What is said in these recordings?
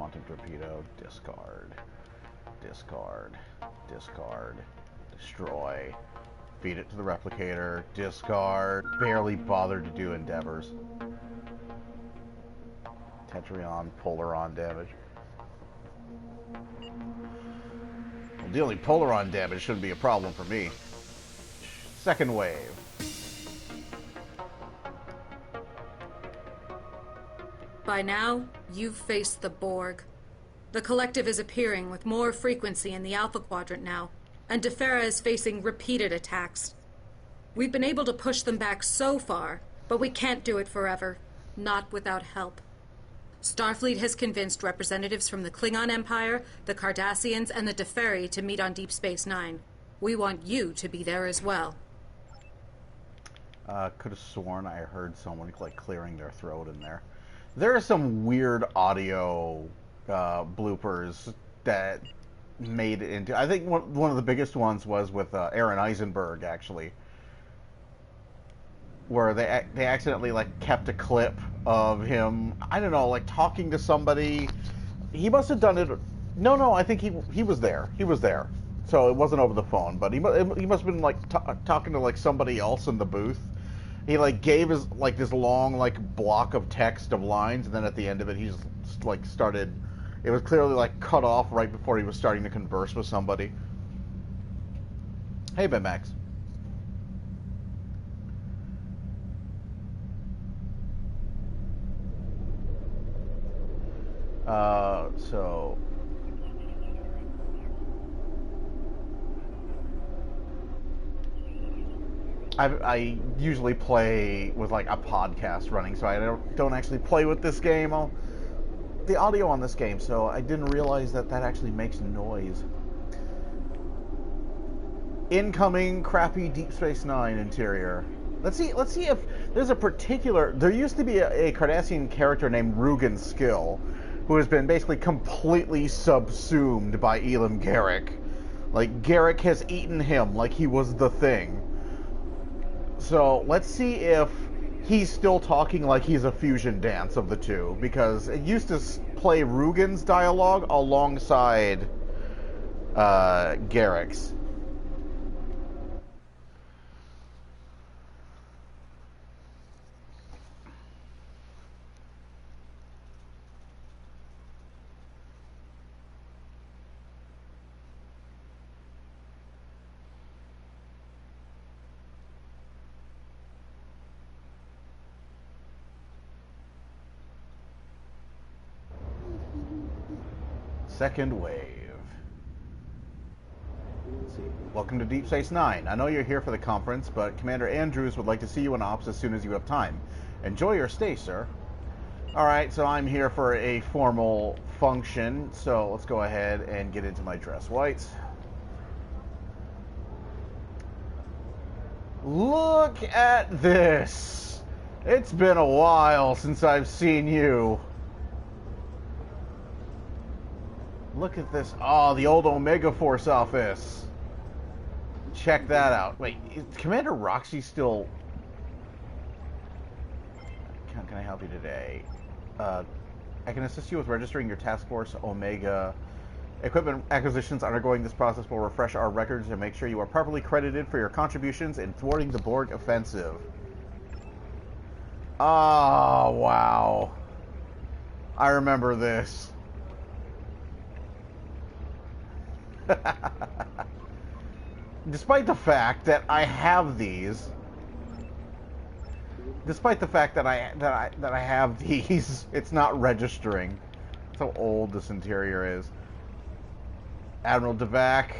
Quantum torpedo. Discard. Discard. Discard. Destroy. Feed it to the replicator. Discard. Barely bothered to do endeavors. Tetrion, Polaron damage. Well, dealing Polaron damage shouldn't be a problem for me. Second wave. By now, you've faced the Borg. The Collective is appearing with more frequency in the Alpha Quadrant now, and Defera is facing repeated attacks. We've been able to push them back so far, but we can't do it forever. Not without help. Starfleet has convinced representatives from the Klingon Empire, the Cardassians, and the Deferi to meet on Deep Space Nine. We want you to be there as well. Could have sworn I heard someone like clearing their throat in there. There are some weird audio bloopers that made it into... I think one of the biggest ones was with Aaron Eisenberg, actually, where they accidentally like kept a clip of him, I don't know, like talking to somebody. He must have done it. No, I think he was there. He was there, so it wasn't over the phone. But he must have been like talking to like somebody else in the booth. He like gave his like this long like block of text of lines, and then at the end of it, he's like started. It was clearly like cut off right before he was starting to converse with somebody. Hey, Ben Max. So I usually play with like a podcast running, so I don't actually play with this game. The audio on this game, so I didn't realize that actually makes noise. Incoming crappy Deep Space Nine interior. Let's see if there's a particular. There used to be a Cardassian character named Rugen Skill, who has been basically completely subsumed by Elam Garrick. Like, Garrick has eaten him like he was the thing. So, let's see if he's still talking like he's a fusion dance of the two, because it used to play Rugen's dialogue alongside Garrick's. Second wave. Let's see. Welcome to Deep Space Nine. I know you're here for the conference, but Commander Andrews would like to see you in ops as soon as you have time. Enjoy your stay, sir. Alright, so I'm here for a formal function, so let's go ahead and get into my dress whites. Look at this! It's been a while since I've seen you. Look at this. Oh, the old Omega Force office. Check that out. Wait, is Commander Roxy still... Can I help you today? I can assist you with registering your Task Force Omega. Equipment acquisitions undergoing this process will refresh our records and make sure you are properly credited for your contributions in thwarting the Borg offensive. Oh, wow. I remember this. Despite the fact that I have these, it's not registering. That's how old this interior is. Admiral Devak.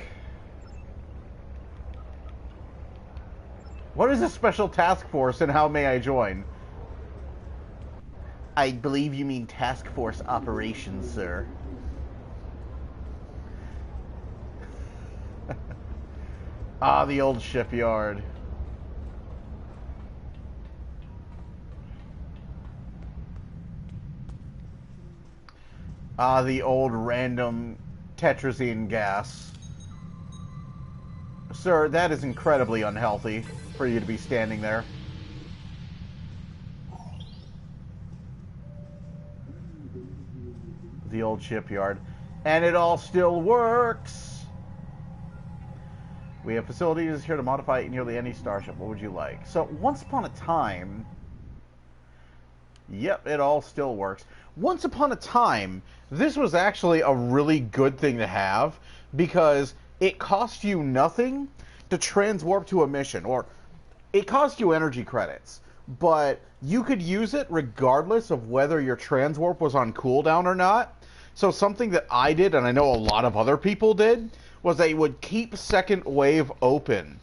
What is a special task force and how may I join? I believe you mean task force operations, sir. Ah, the old shipyard. Ah, the old random tetrazine gas. Sir, that is incredibly unhealthy for you to be standing there. The old shipyard. And it all still works! We have facilities here to modify nearly any starship. What would you like? So, once upon a time... Yep, it all still works. Once upon a time, this was actually a really good thing to have, because it cost you nothing to transwarp to a mission, or it cost you energy credits, but you could use it regardless of whether your transwarp was on cooldown or not. So something that I did, and I know a lot of other people did, was they would keep Second Wave open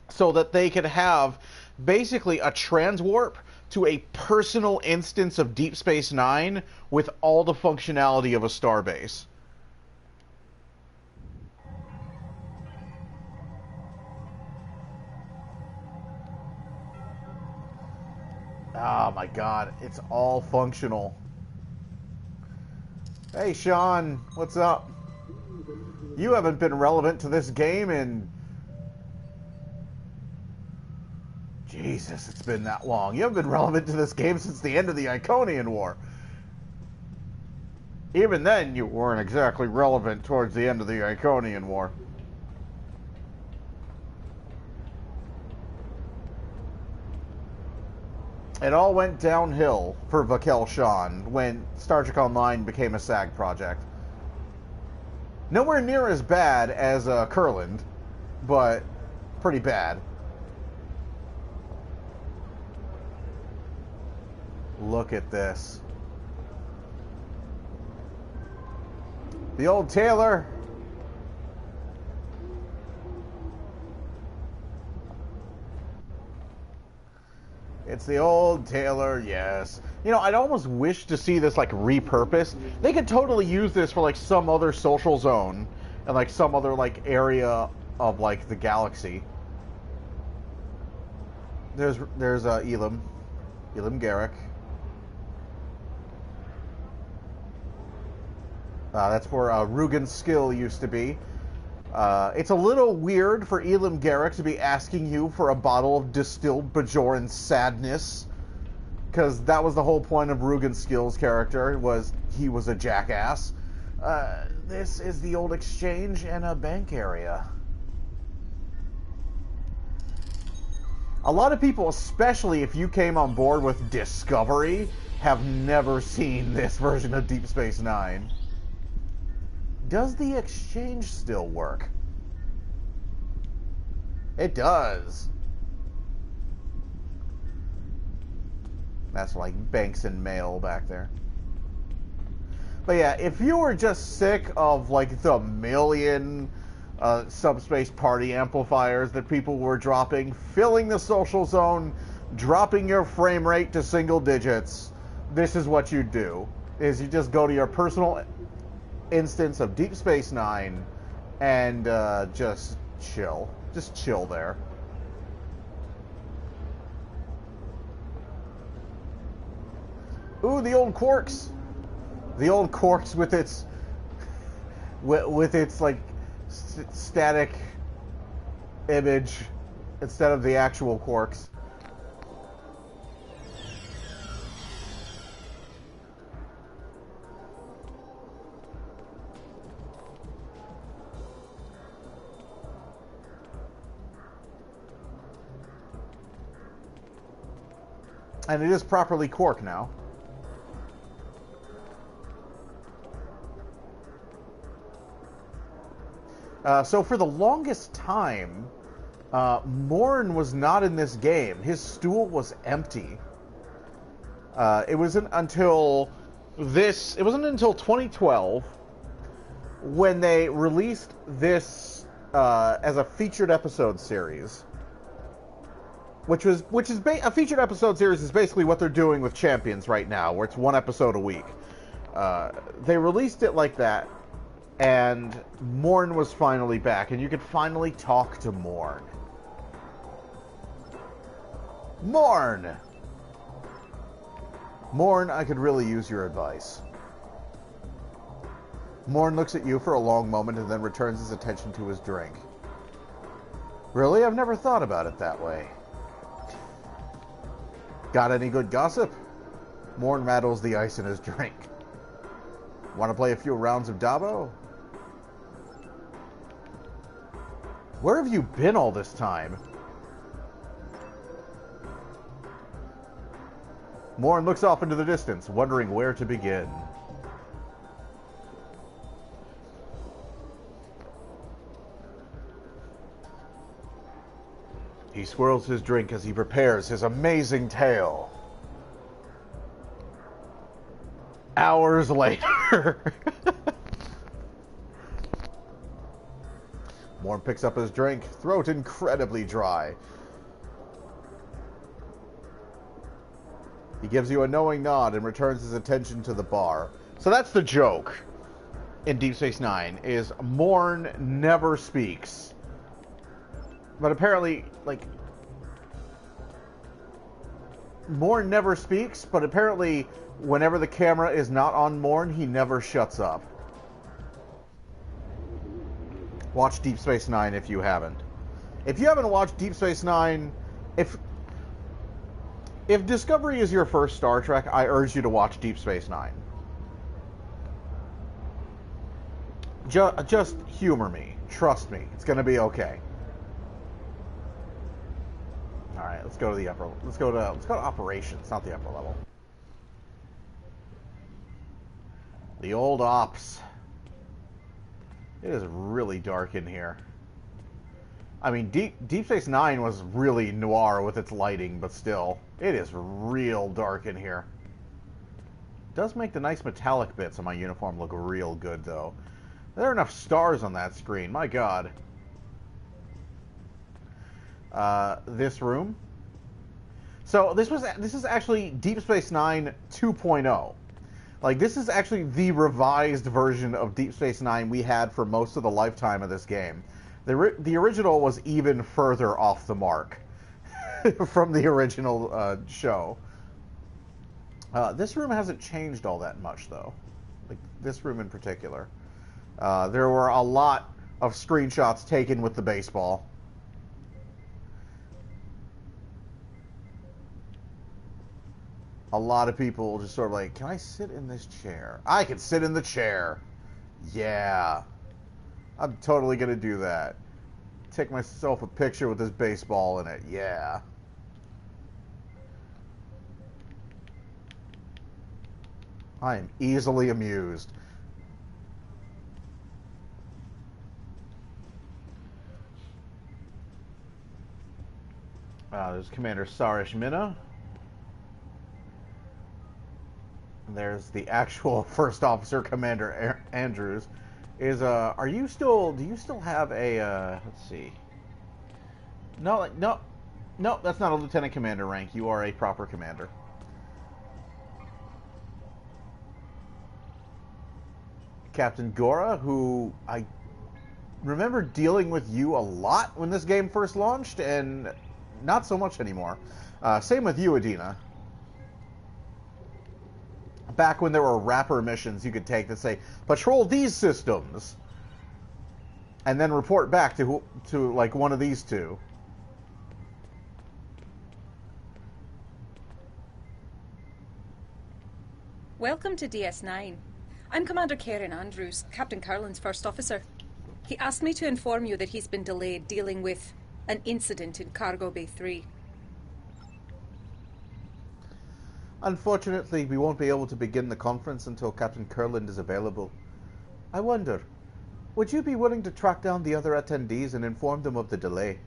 so that they could have basically a transwarp to a personal instance of Deep Space Nine with all the functionality of a starbase. Oh my god, it's all functional. Hey Sean, what's up? You haven't been relevant to this game in... Jesus, it's been that long. You haven't been relevant to this game since the end of the Iconian War. Even then, you weren't exactly relevant towards the end of the Iconian War. It all went downhill for Vakel Sean when Star Trek Online became a SAG project. Nowhere near as bad as Kurland, but pretty bad. Look at this. The old tailor. It's the old tailor, yes. You know, I'd almost wish to see this, like, repurposed. They could totally use this for, like, some other social zone and, like, some other, like, area of, like, the galaxy. There's Elam Garrick. That's where Rugen's skill used to be. It's a little weird for Elam Garrick to be asking you for a bottle of distilled Bajoran sadness, because that was the whole point of Rugen's skills character, was he was a jackass. This is the old exchange and a bank area. A lot of people, especially if you came on board with Discovery, have never seen this version of Deep Space Nine. Does the exchange still work? It does. That's like banks and mail back there. But yeah, if you were just sick of like the million subspace party amplifiers that people were dropping, filling the social zone, dropping your frame rate to single digits, this is what you do. Is you just go to your personal instance of Deep Space Nine and just chill. Just chill there. Ooh, the old Quarks. The old Quarks with its like static image instead of the actual Quarks. And it is properly Quark now. So for the longest time, Morn was not in this game. His stool was empty. It wasn't until 2012 when they released this as a featured episode series. Which is a featured episode series is basically what they're doing with Champions right now, where it's one episode a week. They released it like that, and Morn was finally back, and you could finally talk to Morn. Morn! Morn, I could really use your advice. Morn looks at you for a long moment and then returns his attention to his drink. Really? I've never thought about it that way. Got any good gossip? Morn rattles the ice in his drink. Want to play a few rounds of Dabo? Where have you been all this time? Morn looks off into the distance, wondering where to begin. He swirls his drink as he prepares his amazing tale. Hours later. Morn picks up his drink, throat incredibly dry. He gives you a knowing nod and returns his attention to the bar. So that's the joke in Deep Space Nine, is Morn never speaks. But apparently, like, Morn never speaks, but apparently whenever the camera is not on Morn, he never shuts up. Watch Deep Space Nine if you haven't. If you haven't watched Deep Space Nine, if Discovery is your first Star Trek, I urge you to watch Deep Space Nine. Just humor me. Trust me. It's going to be okay. All right, let's go to the upper. Let's go to operations, not the upper level. The old ops. It is really dark in here. I mean, Deep Space Nine was really noir with its lighting, but still, it is real dark in here. It does make the nice metallic bits on my uniform look real good, though. There are enough stars on that screen. My God. This room. So this is actually Deep Space Nine 2.0. Like, this is actually the revised version of Deep Space Nine we had for most of the lifetime of this game. The original was even further off the mark from the original show. This room hasn't changed all that much, though. Like, this room in particular. There were a lot of screenshots taken with the baseball. A lot of people just sort of like, can I sit in this chair? I can sit in the chair. Yeah. I'm totally going to do that. Take myself a picture with this baseball in it. Yeah. I am easily amused. There's Commander Sarish Minna. There's the actual First Officer, Commander Andrews. Do you still have a, let's see. No, that's not a Lieutenant Commander rank. You are a proper commander. Captain Gora, who I remember dealing with you a lot when this game first launched, and not so much anymore. Same with you, Adina. Back when there were wrapper missions you could take that say, patrol these systems, and then report back to like one of these two. Welcome to DS9. I'm Commander Karen Andrews, Captain Carlin's first officer. He asked me to inform you that he's been delayed dealing with an incident in Cargo Bay 3. Unfortunately, we won't be able to begin the conference until Captain Kurland is available. I wonder, would you be willing to track down the other attendees and inform them of the delay?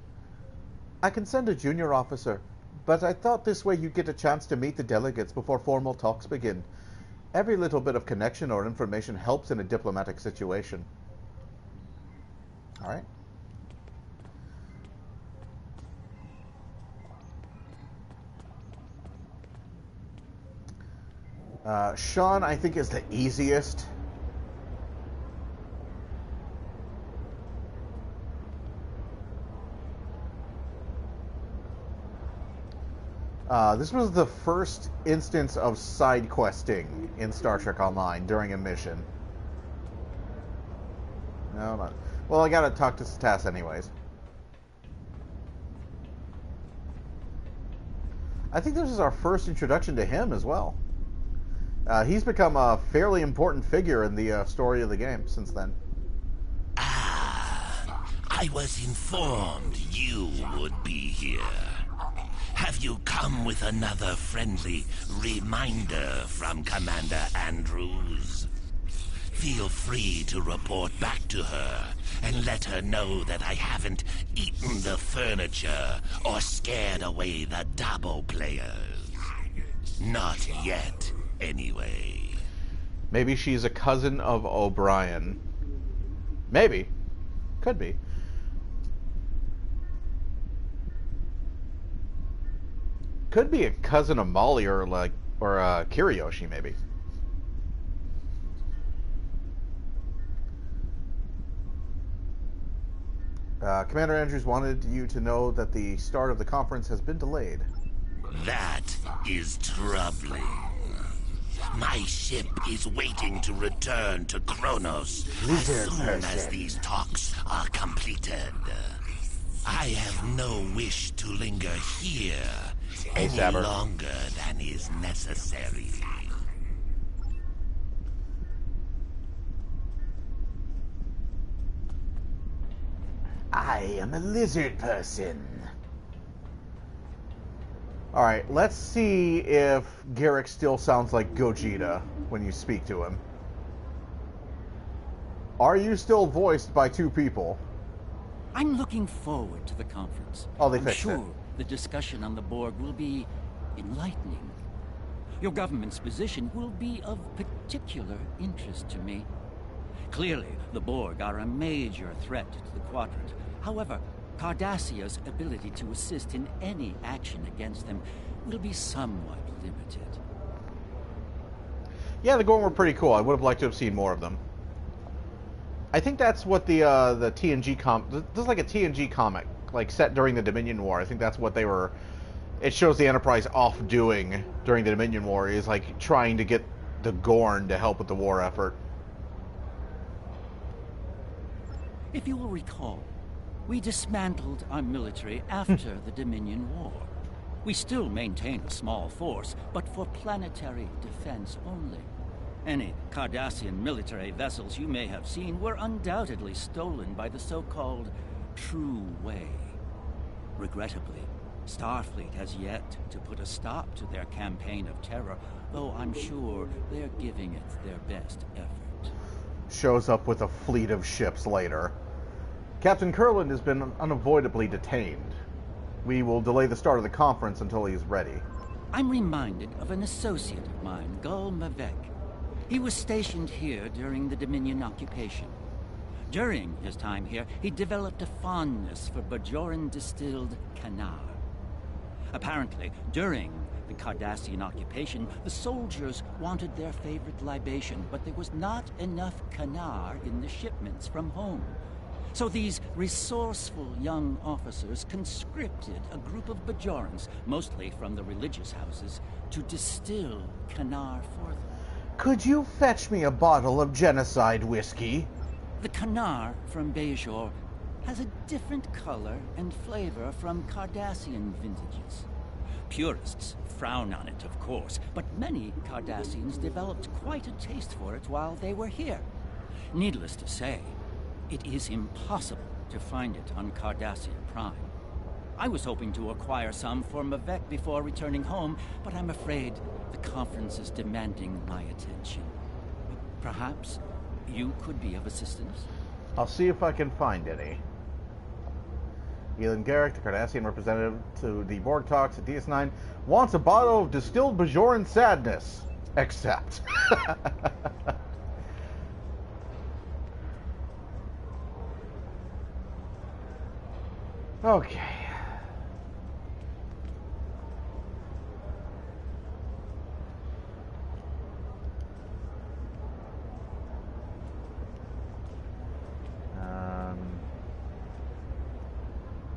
I can send a junior officer, but I thought this way you'd get a chance to meet the delegates before formal talks begin. Every little bit of connection or information helps in a diplomatic situation. All right. Sean, I think, is the easiest. This was the first instance of side questing in Star Trek Online during a mission. No, not. Well, I gotta talk to Stas anyways. I think this is our first introduction to him as well. He's become a fairly important figure in the story of the game since then. Ah, I was informed you would be here. Have you come with another friendly reminder from Commander Andrews? Feel free to report back to her and let her know that I haven't eaten the furniture or scared away the Dabo players. Not yet, anyway. Maybe she's a cousin of O'Brien. Maybe. Could be. Could be a cousin of Molly or Kiriyoshi, maybe. Commander Andrews wanted you to know that the start of the conference has been delayed. That is troubling. My ship is waiting to return to Kronos as soon as these talks are completed. I have no wish to linger here any longer than is necessary. I am a lizard person. Alright, let's see if Garrick still sounds like Gogeta when you speak to him. Are you still voiced by two people? I'm looking forward to the conference. Oh, they I'm fixed sure it. the discussion on the Borg will be enlightening. Your government's position will be of particular interest to me. Clearly, the Borg are a major threat to the Quadrant. However, Cardassia's ability to assist in any action against them will be somewhat limited. Yeah, the Gorn were pretty cool. I would have liked to have seen more of them. I think that's what the TNG this is like a TNG comic, like set during the Dominion War. I think that's what they were. It shows the Enterprise off doing during the Dominion War is like trying to get the Gorn to help with the war effort. If you will recall, we dismantled our military after the Dominion War. We still maintain a small force, but for planetary defense only. Any Cardassian military vessels you may have seen were undoubtedly stolen by the so-called True Way. Regrettably, Starfleet has yet to put a stop to their campaign of terror, though I'm sure they're giving it their best effort. Shows up with a fleet of ships later. Captain Kurland has been unavoidably detained. We will delay the start of the conference until he is ready. I'm reminded of an associate of mine, Gul Mavek. He was stationed here during the Dominion occupation. During his time here, he developed a fondness for Bajoran distilled Kanar. Apparently, during the Cardassian occupation, the soldiers wanted their favorite libation, but there was not enough Kanar in the shipments from home. So these resourceful young officers conscripted a group of Bajorans, mostly from the religious houses, to distill Kanar for them. Could you fetch me a bottle of genocide whiskey? The Kanar from Bajor has a different color and flavor from Cardassian vintages. Purists frown on it, of course, but many Cardassians developed quite a taste for it while they were here. Needless to say, it is impossible to find it on Cardassia Prime. I was hoping to acquire some for Mavek before returning home, but I'm afraid the conference is demanding my attention. Perhaps you could be of assistance? I'll see if I can find any. Elin Garrick, the Cardassian representative to the Borg talks at DS9, wants a bottle of distilled Bajoran sadness. Accept. Okay.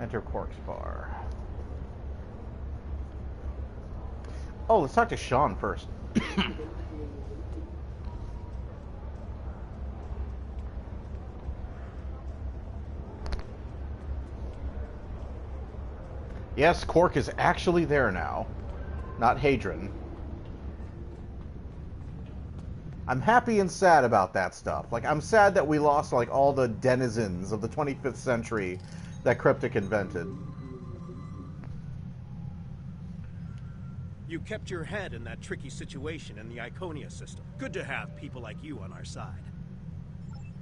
Enter Quark's bar. Oh, let's talk to Sean first. Yes, Quark is actually there now, not Hadron. I'm happy and sad about that stuff. Like, I'm sad that we lost, like, all the denizens of the 25th century that Cryptic invented. You kept your head in that tricky situation in the Iconia system. Good to have people like you on our side.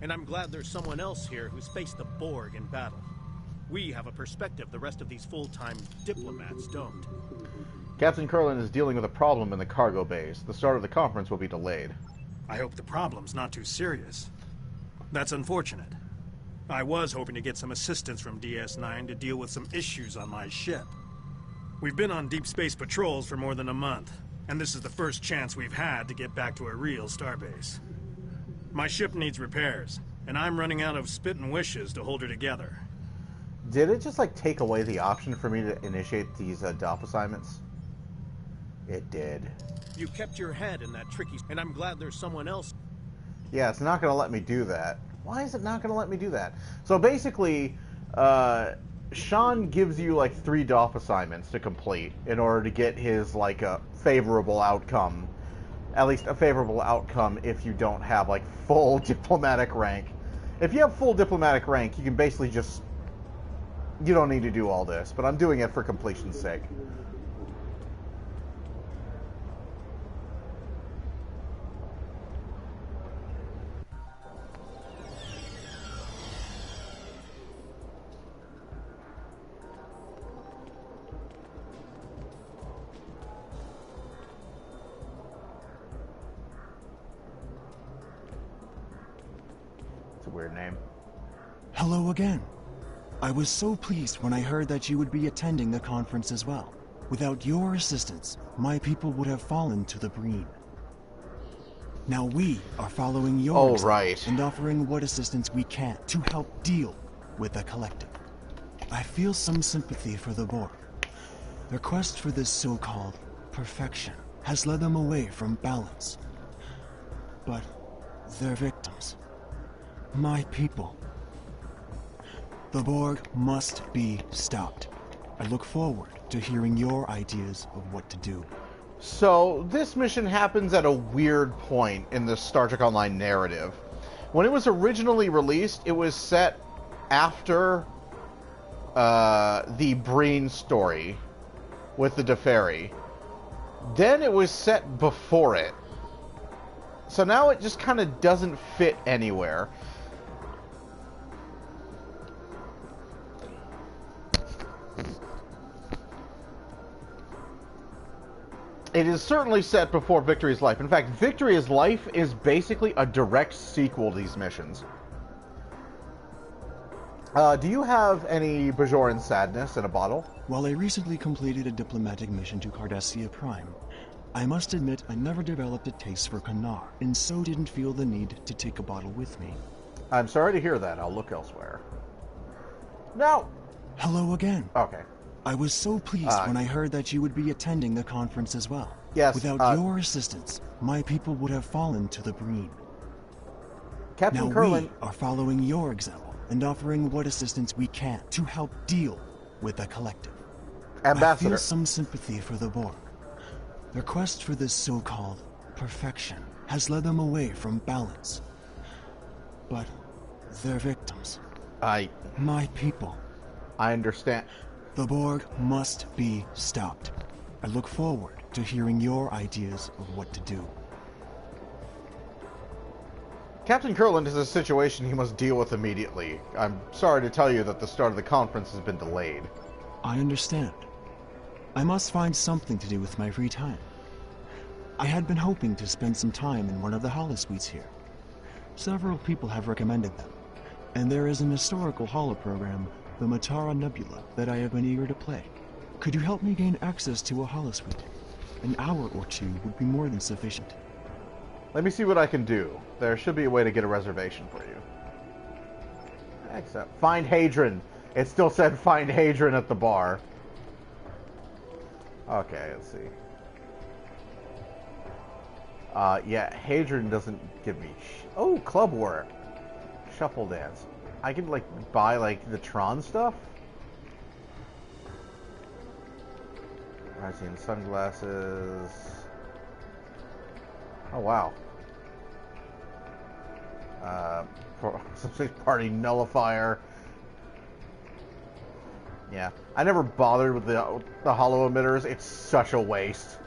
And I'm glad there's someone else here who's faced the Borg in battle. We have a perspective the rest of these full-time diplomats don't. Captain Curlin is dealing with a problem in the cargo base. The start of the conference will be delayed. I hope the problem's not too serious. That's unfortunate. I was hoping to get some assistance from DS9 to deal with some issues on my ship. We've been on deep space patrols for more than a month, and this is the first chance we've had to get back to a real starbase. My ship needs repairs, and I'm running out of spit and wishes to hold her together. Did it just, like, take away the option for me to initiate these DOP assignments? It did. You kept your head in that tricky... And I'm glad there's someone else... Yeah, it's not going to let me do that. Why is it not going to let me do that? So basically, Sean gives you, like, 3 DOP assignments to complete in order to get his, like, a favorable outcome. At least a favorable outcome if you don't have, like, full diplomatic rank. If you have full diplomatic rank, you can basically just... You don't need to do all this, but I'm doing it for completion's sake. It's a weird name. Hello again. I was so pleased when I heard that you would be attending the conference as well. Without your assistance, my people would have fallen to the brine. Now we are following your example and offering what assistance we can to help deal with the collective. I feel some sympathy for the Borg. Their quest for this so-called perfection has led them away from balance. But they're victims. My people. The Borg must be stopped. I look forward to hearing your ideas of what to do. So, this mission happens at a weird point in the Star Trek Online narrative. When it was originally released, it was set after the Breen story with the Deferi. Then it was set before it. So now it just kind of doesn't fit anywhere. It is certainly set before Victory's Life. In fact, Victory's Life is basically a direct sequel to these missions. Do you have any Bajoran sadness in a bottle? While I recently completed a diplomatic mission to Cardassia Prime, I must admit I never developed a taste for Kanar, and so didn't feel the need to take a bottle with me. I'm sorry to hear that. I'll look elsewhere. No. Hello again. Okay. I was so pleased when I heard that you would be attending the conference as well. Yes. Without your assistance, my people would have fallen to the brine. Captain Curlin... we are following your example and offering what assistance we can to help deal with the collective. Ambassador. I feel some sympathy for the Borg. Their quest for this so-called perfection has led them away from balance. But they're victims. My people. I understand. The Borg must be stopped. I look forward to hearing your ideas of what to do. Captain Curlin is a situation he must deal with immediately. I'm sorry to tell you that the start of the conference has been delayed. I understand. I must find something to do with my free time. I had been hoping to spend some time in one of the holosuites here. Several people have recommended them, and there is an historical holoprogram, the Matara Nebula, that I have been eager to play. Could you help me gain access to a holosuite? An hour or 2 would be more than sufficient. Let me see what I can do. There should be a way to get a reservation for you. Excellent. Find Hadron. It still said find Hadron at the bar. Okay, let's see. Yeah, Hadron doesn't give me... Oh, club work. Shuffle dance. I can, like, buy, like, the Tron stuff? I've seen sunglasses. Oh, wow. Party nullifier. Yeah, I never bothered with the holo emitters. It's such a waste.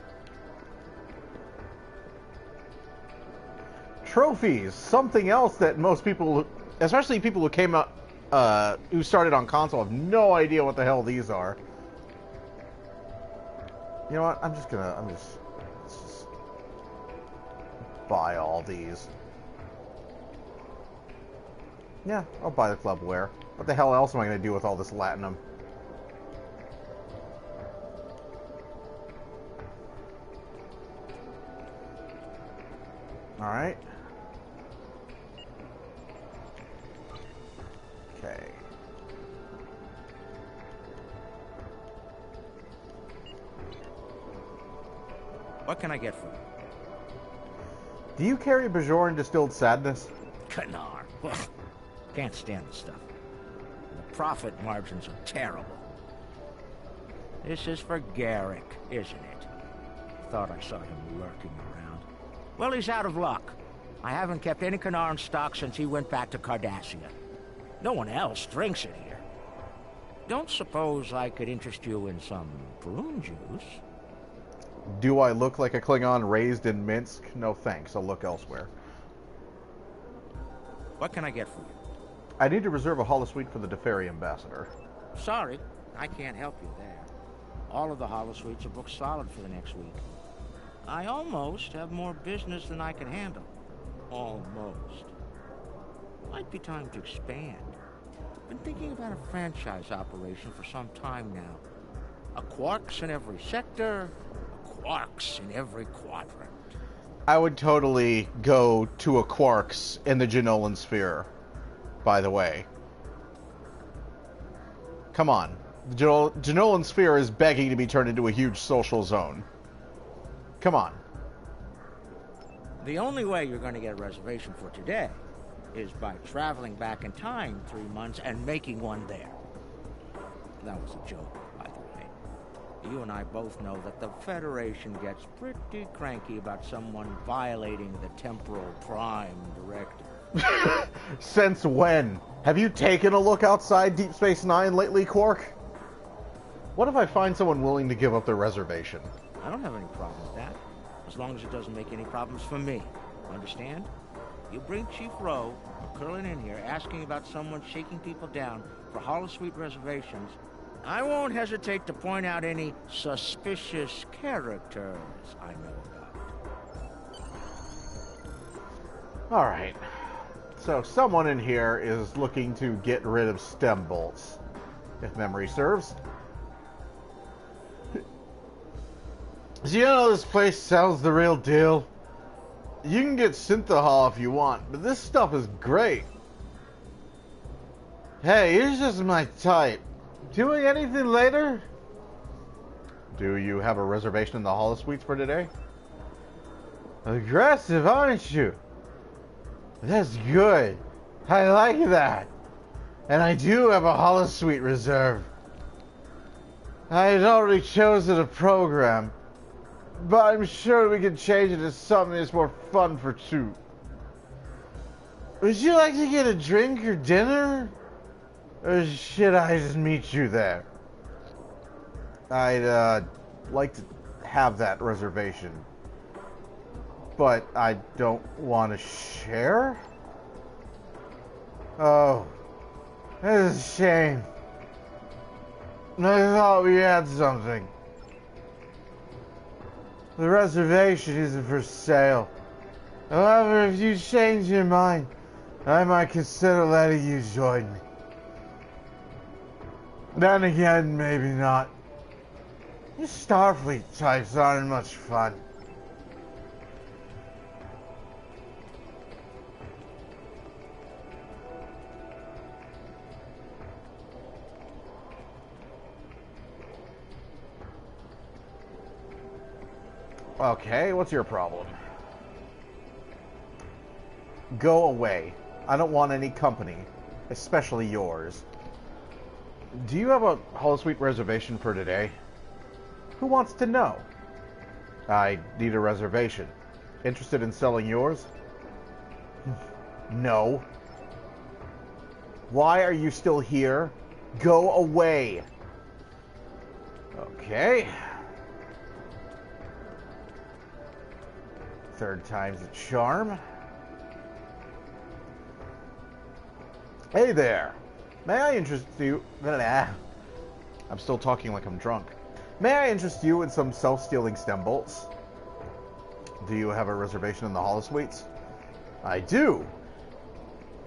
Trophies, something else that most people, especially people who came up, who started on console, have no idea what the hell these are. You know what? Let's just buy all these. Yeah, I'll buy the clubware. What the hell else am I going to do with all this latinum? Alright. Okay. What can I get for you? Do you carry Bajoran distilled sadness? Kanar. Can't stand the stuff. The profit margins are terrible. This is for Garrick, isn't it? Thought I saw him lurking around. Well, he's out of luck. I haven't kept any Kanar in stock since he went back to Cardassian. No one else drinks it here. Don't suppose I could interest you in some prune juice? Do I look like a Klingon raised in Minsk? No thanks, I'll look elsewhere. What can I get for you? I need to reserve a holosuite for the Deferi ambassador. Sorry, I can't help you there. All of the holosuites are booked solid for the next week. I almost have more business than I can handle. Almost. Might be time to expand. Been thinking about a franchise operation for some time now. A Quarks in every sector, a Quarks in every quadrant. I would totally go to a Quarks in the Jenolan sphere, by the way. Come on. The Jenolan sphere is begging to be turned into a huge social zone. Come on. The only way you're going to get a reservation for today is by traveling back in time 3 months and making one there. That was a joke, by the way. You and I both know that the Federation gets pretty cranky about someone violating the Temporal Prime Directive. Since when? Have you taken a look outside Deep Space Nine lately, Quark? What if I find someone willing to give up their reservation? I don't have any problem with that, as long as it doesn't make any problems for me. Understand? You bring Chief Rowe or Curlin in here asking about someone shaking people down for holosuite reservations, I won't hesitate to point out any suspicious characters I know about. Alright. So someone in here is looking to get rid of stem bolts, if memory serves. So you know this place sells the real deal? You can get synthahol if you want, but this stuff is great. Hey, here's just my type. Doing anything later? Do you have a reservation in the holosuites for today? Aggressive, aren't you? That's good. I like that. And I do have a holosuite reserved. I had already chosen a program, but I'm sure we can change it to something that's more fun for two. Would you like to get a drink or dinner? Or should I just meet you there? I'd like to have that reservation, but I don't want to share? Oh, that's a shame. I thought we had something. The reservation isn't for sale. However, if you change your mind, I might consider letting you join me. Then again, maybe not. You Starfleet types aren't much fun. Okay, what's your problem? Go away. I don't want any company, especially yours. Do you have a holosuite reservation for today? Who wants to know? I need a reservation. Interested in selling yours? No. Why are you still here? Go away. Okay. Third time's a charm. Hey there. May I interest you... I'm still talking like I'm drunk. May I interest you in some self-stealing stem bolts? Do you have a reservation in the holosuites? I do.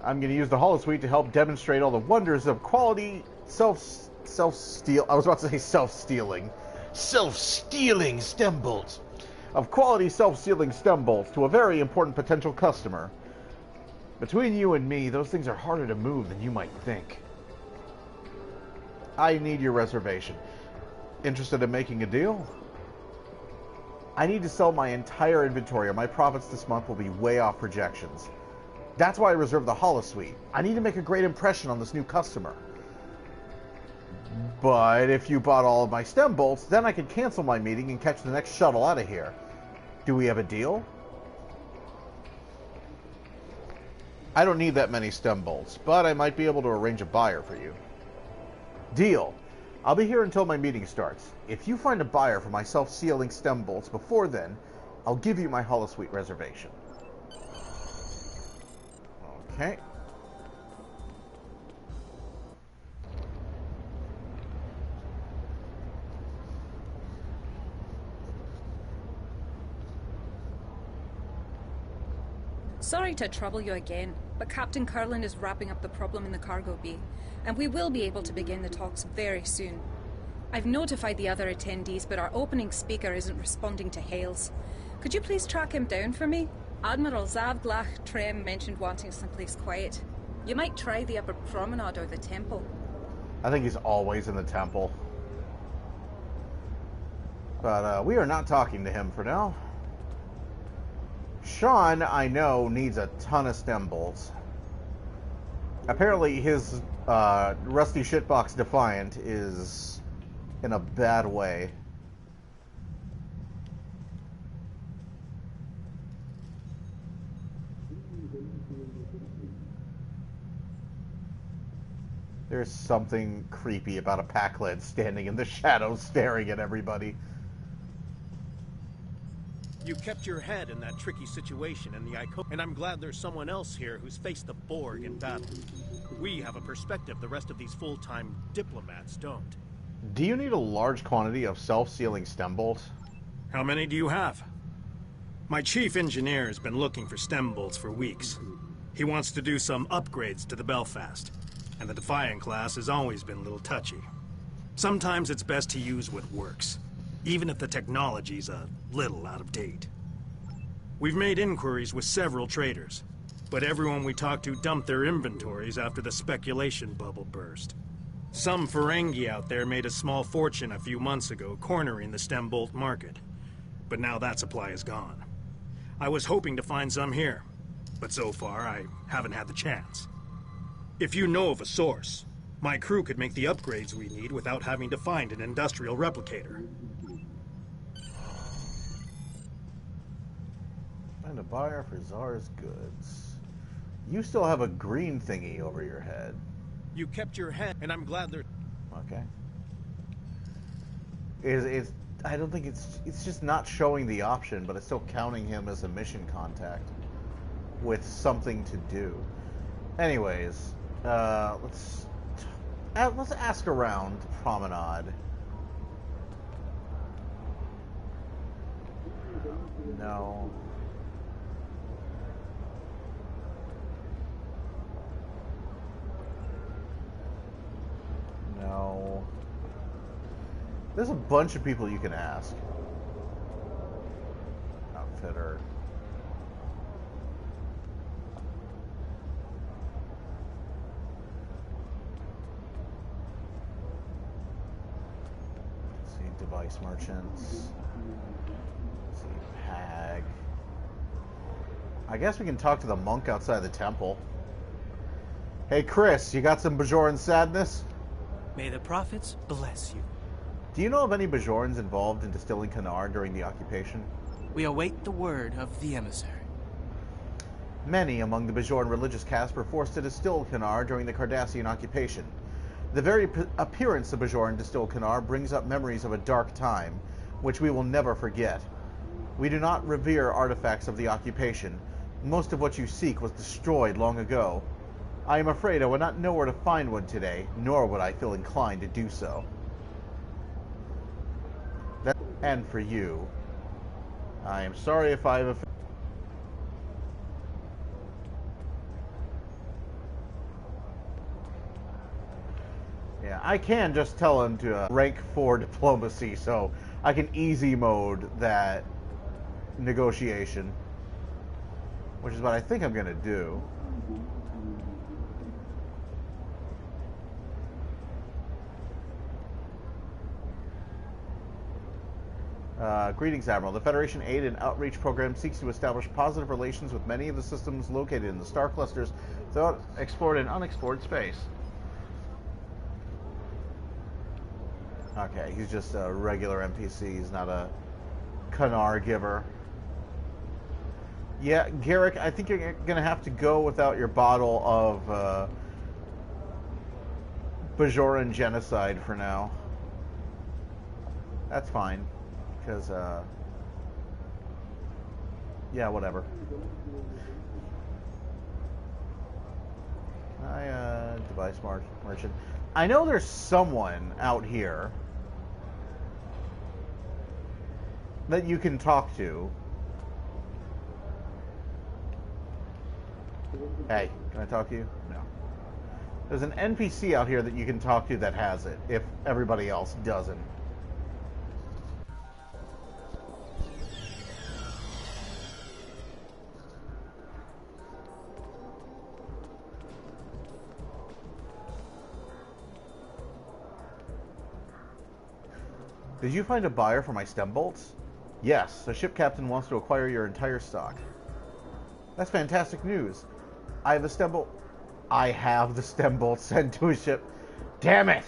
I'm going to use the holosuite to help demonstrate all the wonders of quality self-steal... I was about to say self-stealing. Self-stealing stem bolts. Of quality self-stealing stem bolts to a very important potential customer. Between you and me, those things are harder to move than you might think. I need your reservation. Interested in making a deal? I need to sell my entire inventory or my profits this month will be way off projections. That's why I reserved the holosuite. I need to make a great impression on this new customer. But if you bought all of my stem bolts, then I could cancel my meeting and catch the next shuttle out of here. Do we have a deal? I don't need that many stem bolts, but I might be able to arrange a buyer for you. Deal. I'll be here until my meeting starts. If you find a buyer for my self-sealing stem bolts before then, I'll give you my holosuite reservation. Okay. Sorry to trouble you again, but Captain Carlin is wrapping up the problem in the cargo bay, and we will be able to begin the talks very soon. I've notified the other attendees, but our opening speaker isn't responding to hails. Could you please track him down for me? Admiral Zavglach Trem mentioned wanting someplace quiet. You might try the upper promenade or the temple. I think he's always in the temple. But we are not talking to him for now. Sean, I know, needs a ton of stem bolts. Apparently his rusty shitbox Defiant is in a bad way. There's something creepy about a Pac-Led standing in the shadows staring at everybody. You kept your head in that tricky situation in the Icon, and I'm glad there's someone else here who's faced the Borg in battle. We have a perspective the rest of these full-time diplomats don't. Do you need a large quantity of self-sealing stem bolts? How many do you have? My chief engineer has been looking for stem bolts for weeks. He wants to do some upgrades to the Belfast, and the Defiant class has always been a little touchy. Sometimes it's best to use what works, even if the technology's a little out of date. We've made inquiries with several traders, but everyone we talked to dumped their inventories after the speculation bubble burst. Some Ferengi out there made a small fortune a few months ago cornering the stem bolt market, but now that supply is gone. I was hoping to find some here, but so far I haven't had the chance. If you know of a source, my crew could make the upgrades we need without having to find an industrial replicator. Find a buyer for Czar's goods. You still have a green thingy over your head. You kept your head, and I'm glad they're... Okay. I don't think it's just not showing the option, but it's still counting him as a mission contact with something to do. Anyways, let's ask around the promenade. No. No. There's a bunch of people you can ask. Outfitter. Let's see, device merchants. Let's see, Hag. I guess we can talk to the monk outside the temple. Hey Chris, you got some Bajoran sadness? May the prophets bless you. Do you know of any Bajorans involved in distilling Kanar during the occupation? We await the word of the emissary. Many among the Bajoran religious caste were forced to distill Kanar during the Cardassian occupation. The very appearance of Bajoran distilled Kanar brings up memories of a dark time, which we will never forget. We do not revere artifacts of the occupation. Most of what you seek was destroyed long ago. I am afraid I would not know where to find one today, nor would I feel inclined to do so. And for you, I am sorry if I have offended. Yeah, I can just tell him to rank 4 diplomacy, so I can easy mode that negotiation, which is what I think I'm going to do. Greetings, Admiral. The Federation Aid and Outreach Program seeks to establish positive relations with many of the systems located in the star clusters throughout explored and unexplored space. Okay, he's just a regular NPC. He's not a Kanar giver. Yeah, Garrick, I think you're going to have to go without your bottle of Bajoran genocide for now. That's fine. Because, yeah, whatever. Device merchant. I know there's someone out here that you can talk to. Hey, can I talk to you? No. There's an NPC out here that you can talk to that has it, if everybody else doesn't. Did you find a buyer for my stem bolts? Yes, a ship captain wants to acquire your entire stock. That's fantastic news. I have the stem bolt sent to a ship. Damn it!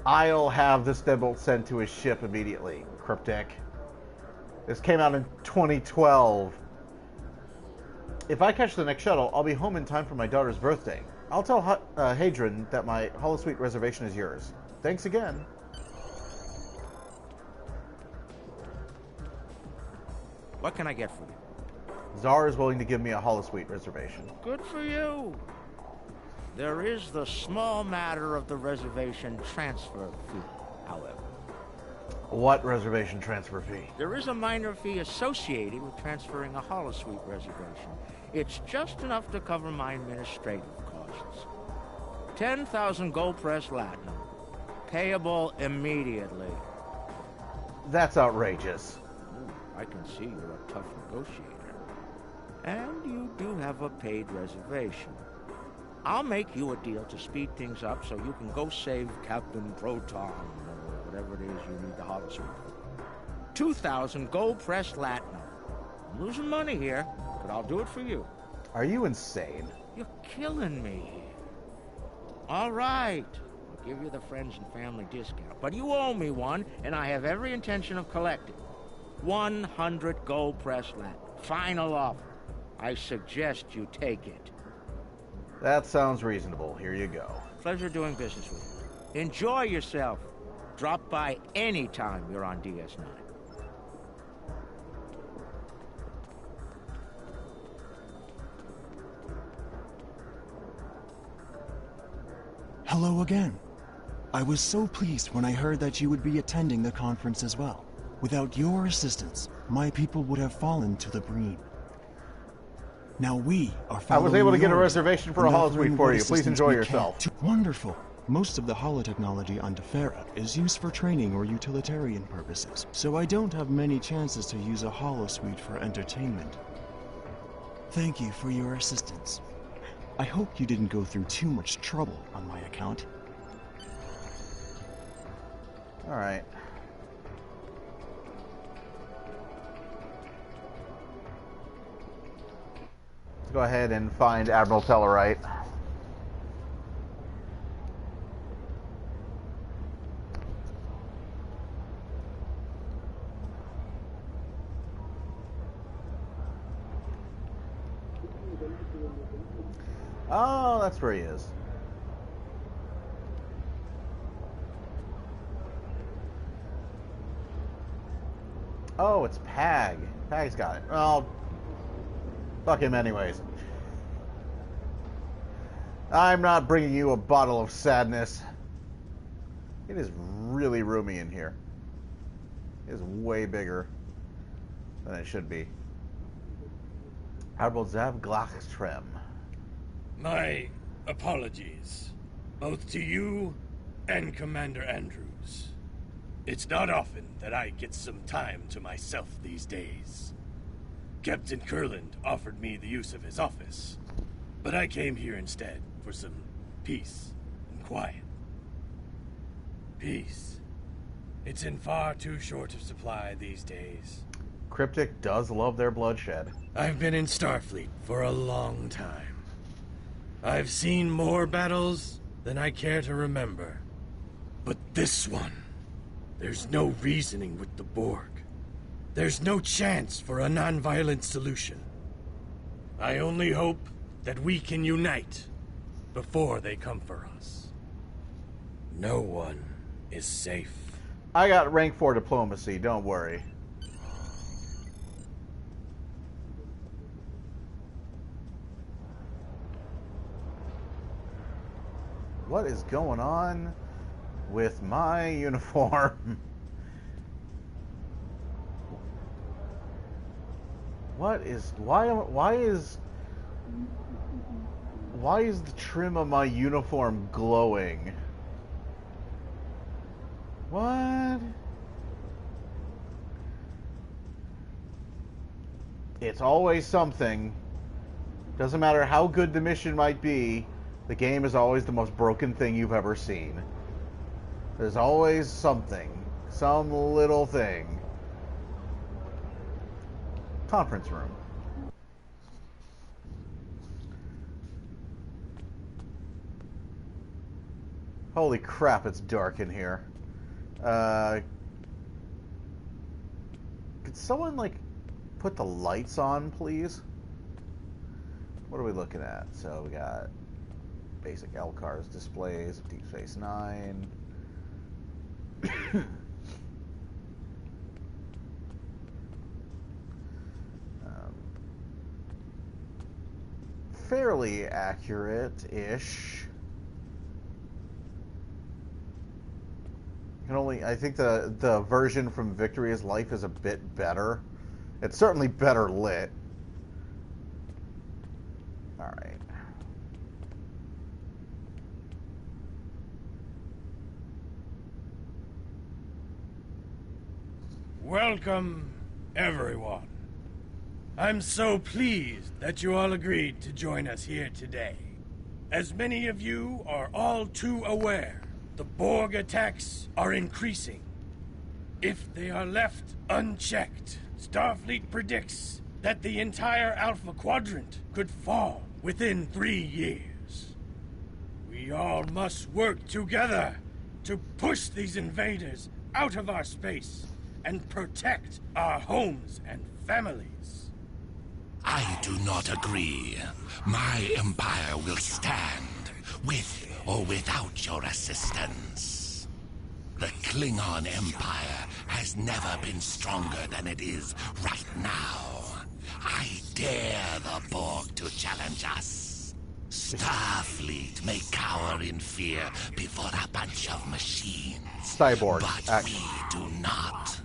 I'll have the stem bolt sent to his ship immediately. Cryptic. This came out in 2012. If I catch the next shuttle, I'll be home in time for my daughter's birthday. I'll tell Hadron that my holosuite reservation is yours. Thanks again. What can I get for you? Czar is willing to give me a holosuite reservation. Good for you. There is the small matter of the reservation transfer fee, however. What reservation transfer fee? There is a minor fee associated with transferring a holosuite reservation. It's just enough to cover my administrative costs. 10,000 gold press latinum. Payable immediately. That's outrageous. I can see you're a tough negotiator. And you do have a paid reservation. I'll make you a deal to speed things up so you can go save Captain Proton, or whatever it is you need the holosuite for. 2,000 gold pressed latinum. I'm losing money here, but I'll do it for you. Are you insane? You're killing me. All right. I'll give you the friends and family discount, but you owe me one, and I have every intention of collecting. 100 gold pressed latinum. Final offer. I suggest you take it. That sounds reasonable. Here you go. Pleasure doing business with you. Enjoy yourself. Drop by any time you're on DS9. Hello again. I was so pleased when I heard that you would be attending the conference as well. Without your assistance, my people would have fallen to the Breen. Now we are following. I was able to get a yours, reservation for a holosuite for you. Please enjoy yourself. Wonderful. Most of the holotechnology on Defera is used for training or utilitarian purposes, so I don't have many chances to use a holosuite for entertainment. Thank you for your assistance. I hope you didn't go through too much trouble on my account. All right. Let's go ahead and find Admiral Tellarite. Oh, that's where he is. Oh, it's Pag. Pag's got it. Well, fuck him anyways. I'm not bringing you a bottle of sadness. It is really roomy in here. It is way bigger than it should be. Arbozav Glachtrem. My apologies, both to you and Commander Andrews. It's not often that I get some time to myself these days. Captain Kurland offered me the use of his office, but I came here instead for some peace and quiet. Peace. It's in far too short of supply these days. Cryptic does love their bloodshed. I've been in Starfleet for a long time. I've seen more battles than I care to remember. But this one, there's no reasoning with the Borg. There's no chance for a non-violent solution. I only hope that we can unite before they come for us. No one is safe. I got rank 4 diplomacy, don't worry. What is going on with my uniform? What is why is the trim of my uniform glowing? What? It's always something. Doesn't matter how good the mission might be, the game is always the most broken thing you've ever seen. There's always something. Some little thing. Conference room. Holy crap, it's dark in here. Could someone, like, put the lights on, please? What are we looking at? So we got basic LCARS displays of Deep Space Nine. Fairly accurate-ish. I think the version from Victorious Life is a bit better. It's certainly better lit. Alright. Welcome, everyone. I'm so pleased that you all agreed to join us here today. As many of you are all too aware, the Borg attacks are increasing. If they are left unchecked, Starfleet predicts that the entire Alpha Quadrant could fall within 3 years. We all must work together to push these invaders out of our space and protect our homes and families. I do not agree. My empire will stand, with or without your assistance. The Klingon Empire has never been stronger than it is right now. I dare the Borg to challenge us. Starfleet may cower in fear before a bunch of machines. Cyborg. But we do not.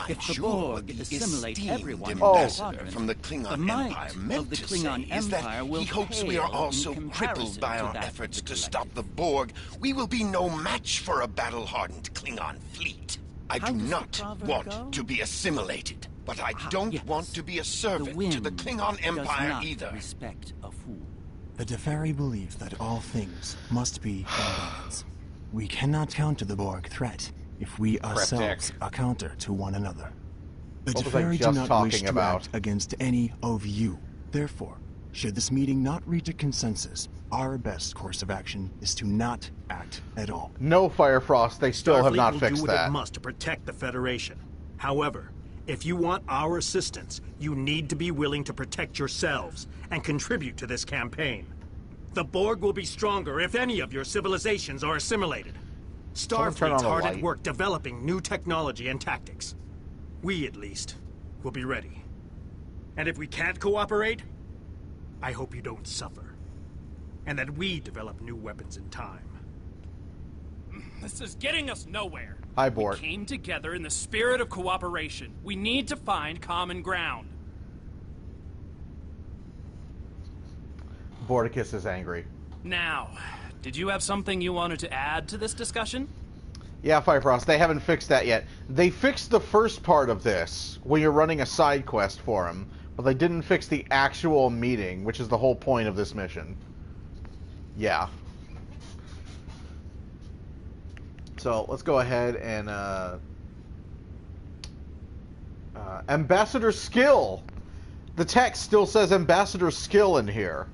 If the Borg assimilate everyone in Oh. the Ambassador quadrant, from the the Klingon Empire might meant of the to Klingon say is that Empire will he hopes we are pale all in so crippled by comparison our to that efforts of the to stop collective. the Borg, we will be no match for a battle-hardened Klingon fleet. I How do does the not proverb want go? to be assimilated, but I don't Yes. want to be a The servant wind to the Klingon does Empire not either. respect a fool. The Deferi believe that all things must be in balance. We cannot counter the Borg threat if we ourselves are counter to one another. The What was I Deferi do just not wish talking to about? act against any of you. Therefore, should this meeting not reach a consensus, our best course of action is to not act at all. No, Firefrost, they still have Starfleet not will fixed do what that. it must to protect the Federation. However, If you want our assistance, you need to be willing to protect yourselves and contribute to this campaign. The Borg will be stronger if any of your civilizations are assimilated. Starfleet's hard at work developing new technology and tactics. We, at least, will be ready. And if we can't cooperate, I hope you don't suffer. And that we develop new weapons in time. This is getting us nowhere. Hi, Borg. We came together in the spirit of cooperation. We need to find common ground. Bordicus is angry. Now, did you have something you wanted to add to this discussion? Yeah, Firefrost, they haven't fixed that yet. They fixed the first part of this, when you're running a side quest for them, but they didn't fix the actual meeting, which is the whole point of this mission. Yeah. So, let's go ahead and, Ambassador Skill! The text still says Ambassador Skill in here.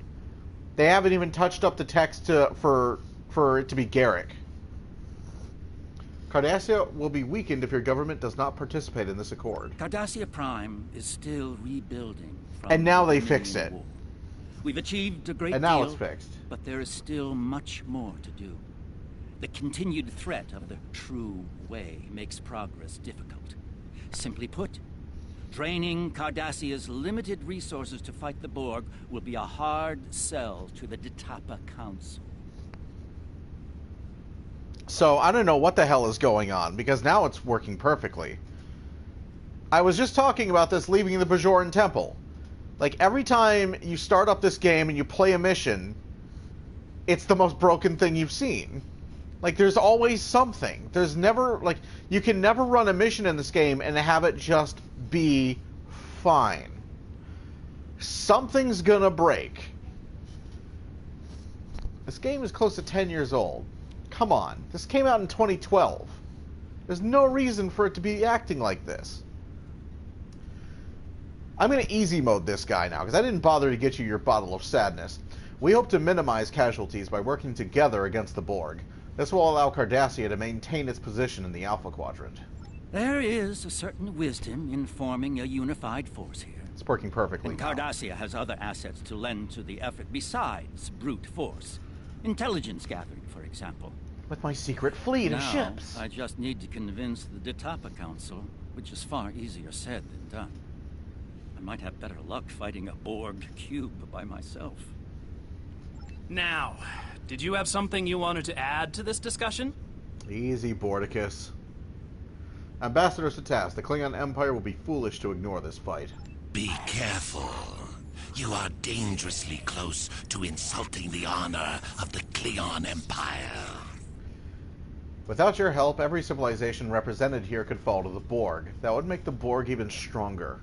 They haven't even touched up the text for it to be Garrick. Cardassia will be weakened if your government does not participate in this accord. Cardassia Prime is still rebuilding from and now they fix it. War. We've achieved a great deal. And now it's fixed. But there is still much more to do. The continued threat of the true way makes progress difficult. Simply put, draining Cardassia's limited resources to fight the Borg will be a hard sell to the Detapa Council. So, I don't know what the hell is going on, because now it's working perfectly. I was just talking about this leaving the Bajoran Temple. Like, every time you start up this game and you play a mission, it's the most broken thing you've seen. Like, there's always something. There's never, like, you can never run a mission in this game and have it just be fine. Something's gonna break. This game is close to 10 years old. Come on. This came out in 2012. There's no reason for it to be acting like this. I'm going to easy mode this guy now, because I didn't bother to get you your bottle of sadness. We hope to minimize casualties by working together against the Borg. This will allow Cardassia to maintain its position in the Alpha Quadrant. There is a certain wisdom in forming a unified force here. It's working perfectly now. Cardassia has other assets to lend to the effort besides brute force. Intelligence gathering, for example. With my secret fleet of ships. I just need to convince the Detapa Council, which is far easier said than done. I might have better luck fighting a Borg cube by myself. Now, did you have something you wanted to add to this discussion? Easy, Bordicus. Ambassador Satas, the Klingon Empire will be foolish to ignore this fight. Be careful. You are dangerously close to insulting the honor of the Klingon Empire. Without your help, every civilization represented here could fall to the Borg. That would make the Borg even stronger.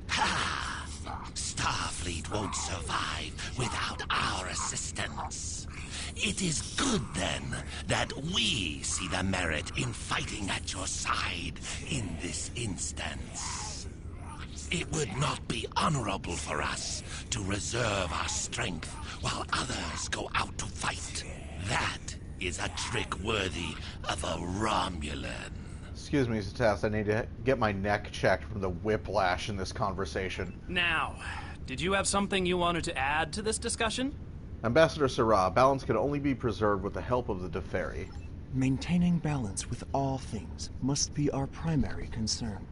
Ha! Starfleet won't survive without our assistance. It is good, then, that we see the merit in fighting at your side in this instance. It would not be honorable for us to reserve our strength while others go out to fight. That is a trick worthy of a Romulan. Excuse me, Satas, I need to get my neck checked from the whiplash in this conversation. Now, did you have something you wanted to add to this discussion? Ambassador Sarah, balance can only be preserved with the help of the Deferi. Maintaining balance with all things must be our primary concern.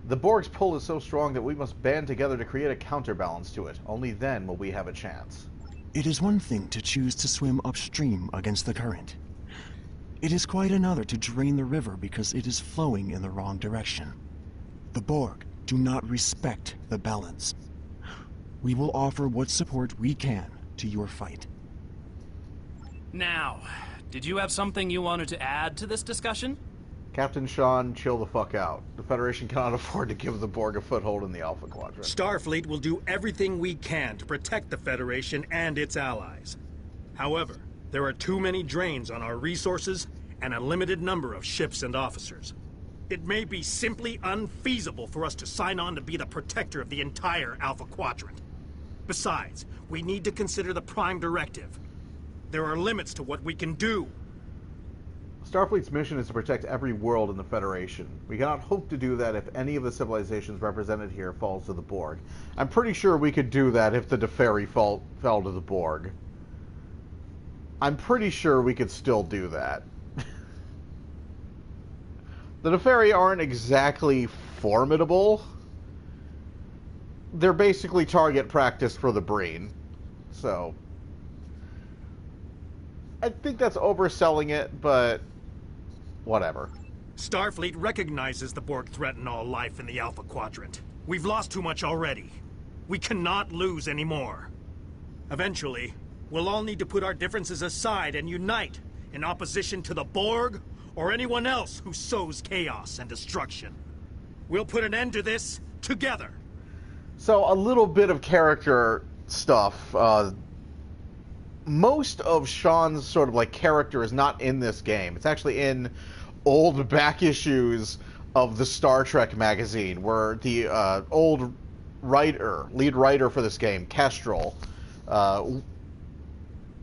The Borg's pull is so strong that we must band together to create a counterbalance to it. Only then will we have a chance. It is one thing to choose to swim upstream against the current. It is quite another to drain the river because it is flowing in the wrong direction. The Borg do not respect the balance. We will offer what support we can to your fight. Now, did you have something you wanted to add to this discussion? Captain Sean, chill the fuck out. The Federation cannot afford to give the Borg a foothold in the Alpha Quadrant. Starfleet will do everything we can to protect the Federation and its allies. However, there are too many drains on our resources and a limited number of ships and officers. It may be simply unfeasible for us to sign on to be the protector of the entire Alpha Quadrant. Besides, we need to consider the Prime Directive. There are limits to what we can do. Starfleet's mission is to protect every world in the Federation. We cannot hope to do that if any of the civilizations represented here falls to the Borg. I'm pretty sure we could do that if the Deferi fell to the Borg. I'm pretty sure we could still do that. The Deferi aren't exactly formidable. They're basically target practice for the Breen. So I think that's overselling it, but whatever. Starfleet recognizes the Borg threaten all life in the Alpha Quadrant. We've lost too much already. We cannot lose anymore. Eventually, we'll all need to put our differences aside and unite in opposition to the Borg or anyone else who sows chaos and destruction. We'll put an end to this together. So a little bit of character stuff. Most of Sean's sort of like character is not in this game. It's actually in old back issues of the Star Trek magazine, where the old lead writer for this game, Kestrel,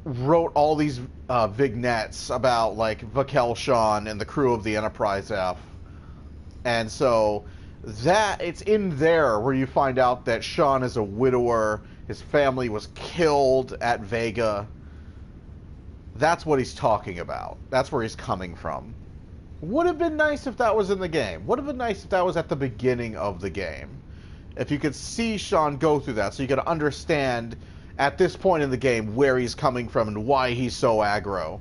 wrote all these vignettes about like Vakel Sean and the crew of the Enterprise F. And so that it's in there where you find out that Sean is a widower, his family was killed at Vega. That's what he's talking about. That's where he's coming from. Would have been nice if that was in the game. Would have been nice if that was at the beginning of the game. If you could see Sean go through that, so you could understand at this point in the game where he's coming from and why he's so aggro.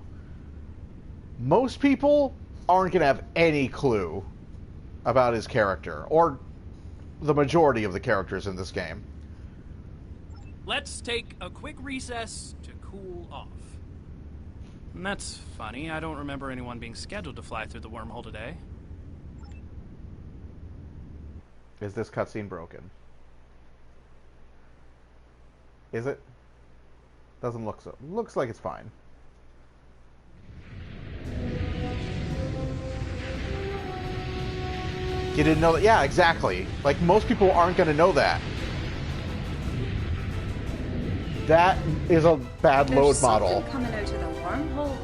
Most people aren't going to have any clue about his character, or the majority of the characters in this game. Let's take a quick recess to cool off. And that's funny. I don't remember anyone being scheduled to fly through the wormhole today. Is this cutscene broken? Is it? Doesn't look so. Looks like it's fine. You didn't know that? Yeah, exactly. Like, most people aren't going to know that. That is a bad load model. There's something coming out of the wormhole.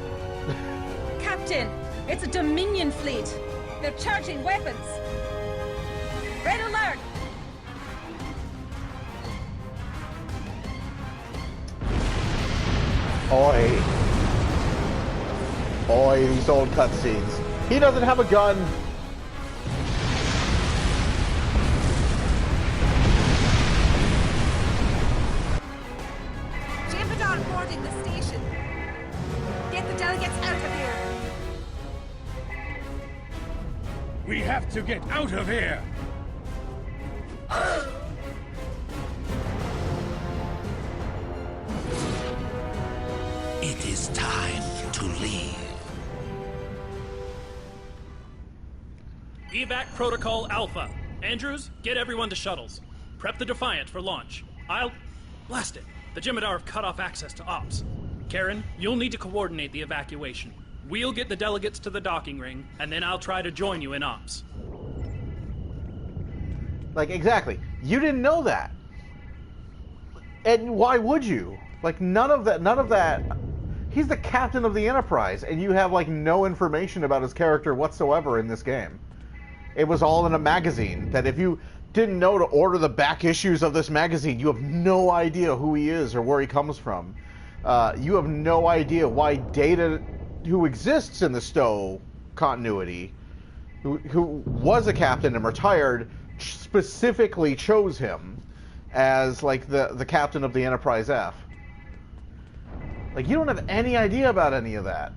Captain, it's a Dominion fleet. They're charging weapons. Red alert! Oi. Oi, these old cutscenes. He doesn't have a gun. Jem'Hadar boarding the station. Get the delegates out of here. We have to get out of here! It is time to leave. Evac Protocol Alpha. Andrews, get everyone to shuttles. Prep the Defiant for launch. Blast it. The Jem'Hadar have cut off access to ops. Karen, you'll need to coordinate the evacuation. We'll get the delegates to the docking ring, and then I'll try to join you in ops. Like, exactly. You didn't know that. And why would you? Like, none of that. He's the captain of the Enterprise, and you have, like, no information about his character whatsoever in this game. It was all in a magazine, that if you didn't know to order the back issues of this magazine, you have no idea who he is or where he comes from. You have no idea why Data, who exists in the STO continuity, who was a captain and retired, specifically chose him as, like, the captain of the Enterprise F. Like, you don't have any idea about any of that.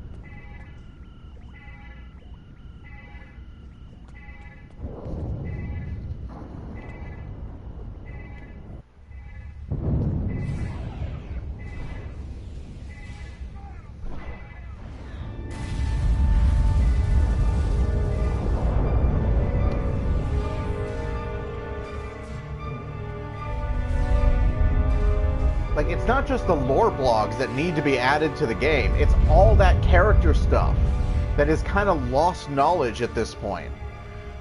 Like, it's not just the lore blogs that need to be added to the game. It's all that character stuff that is kind of lost knowledge at this point.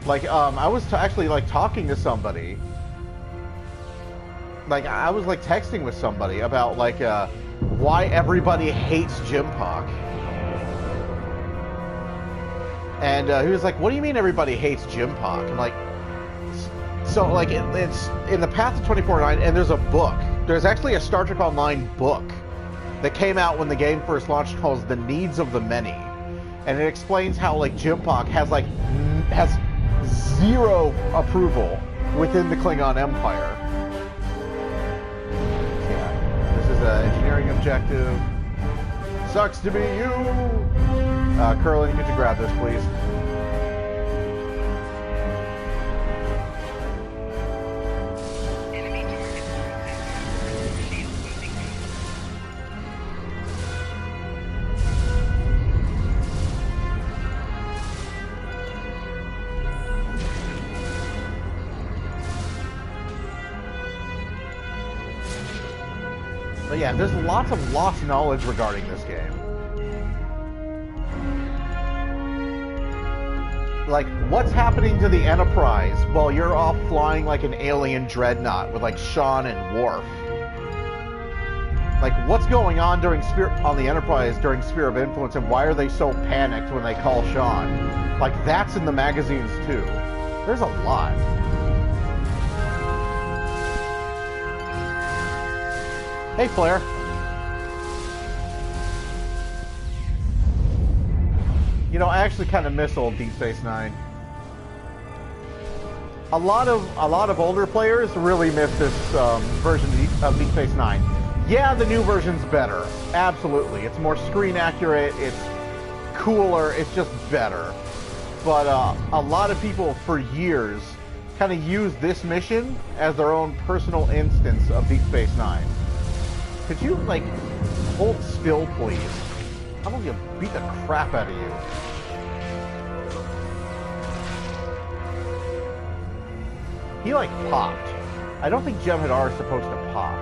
Like, I was actually, like, talking to somebody. Like, I was, like, texting with somebody about, like, why everybody hates Jim Puck. And he was like, what do you mean everybody hates Jim'Hadar? I'm like, so like it's in the Path to 24/9, and there's a book. There's actually a Star Trek Online book that came out when the game first launched called The Needs of the Many. And it explains how like Jim'Hadar has zero approval within the Klingon Empire. Yeah, this is an engineering objective. Sucks to be you. Curlin, could you grab this, please? But yeah, there's lots of lost knowledge regarding this game. Like, what's happening to the Enterprise while you're off flying like an alien dreadnought with like Sean and Worf? Like, what's going on during on the Enterprise during Sphere of Influence, and why are they so panicked when they call Sean? Like, that's in the magazines too. There's a lot. Hey, Flair. You know, I actually kind of miss old Deep Space Nine. A lot of older players really miss this version of Deep Space Nine. Yeah, the new version's better. Absolutely, it's more screen accurate. It's cooler. It's just better. But a lot of people for years kind of used this mission as their own personal instance of Deep Space Nine. Could you, like, hold still, please? I'm gonna beat the crap out of you. He, like, popped. I don't think Jem'Hadar is supposed to pop.